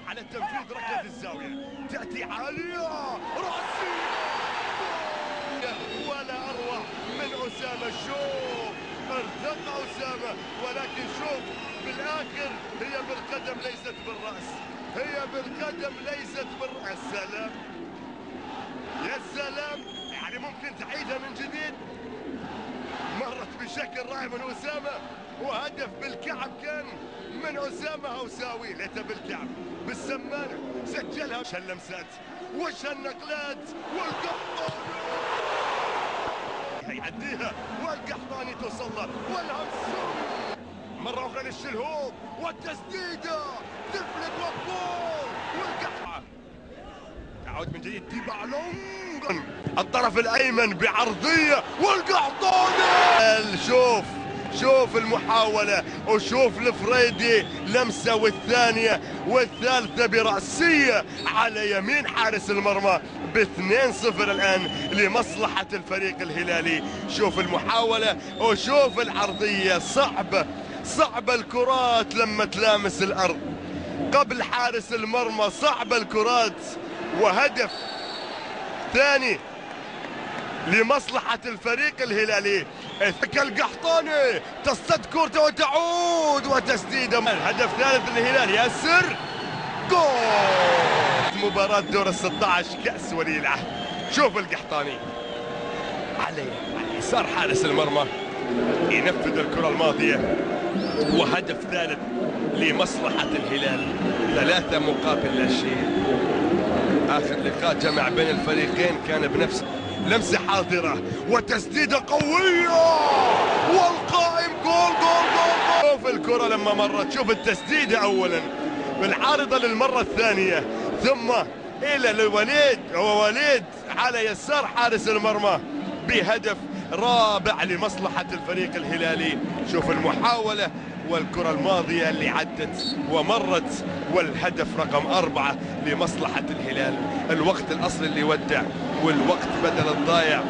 على تنفيذ ركلة الزاوية، تأتي عالية رأسية ولا أروع من أسامة. شوف ارتقى أسامة، ولكن شوف بالآخر هي بالقدم ليست بالرأس، هي بالقدم ليست بالرأس. سلام يا سلام، يعني ممكن تعيدها من جديد. مرت بشكل رائع من أسامة، وهدف بالكعب كان من أسامة هوساوي. ليته بالكعب بالسمانة سجلها. وش اللمسات وش النقلات، والقحطاني يعديها والقحطاني توصل له، والهمسون مرة أخرى للشلهوب والتسديدة تفلت والجول. والقحطاني تعود من جديد ديبالونج الطرف الايمن بعرضيه، والقحطاني شوف المحاوله، وشوف الفريدي لمسه والثانيه والثالثه براسيه على يمين حارس المرمى. ب2-0 الان لمصلحه الفريق الهلالي. شوف المحاوله وشوف العرضيه، صعبه الكرات لما تلامس الارض قبل حارس المرمى، صعبه الكرات. وهدف ثاني لمصلحة الفريق الهلالي. القحطاني تصطد كورته وتعود وتسديده. الهدف الثالث للهلال، ياسر جول. مباراة دور ال16 كأس ولي العهد. شوف القحطاني على يسار حارس المرمى ينفذ الكرة الماضية، وهدف ثالث لمصلحة الهلال. 3 مقابل لا شيء. آخر لقاء جمع بين الفريقين كان بنفس لمسة حاضرة وتسديدة قوية، والقائم جول. شوف الكرة لما مرت، شوف التسديدة أولا بالعارضة للمرة الثانية، ثم إلى الوليد، ووليد على يسار حارس المرمى بهدف رابع لمصلحة الفريق الهلالي. شوف المحاولة والكرة الماضية اللي عدت ومرت، والهدف رقم 4 لمصلحة الهلال. الوقت الأصلي اللي ودع والوقت بدل الضايع.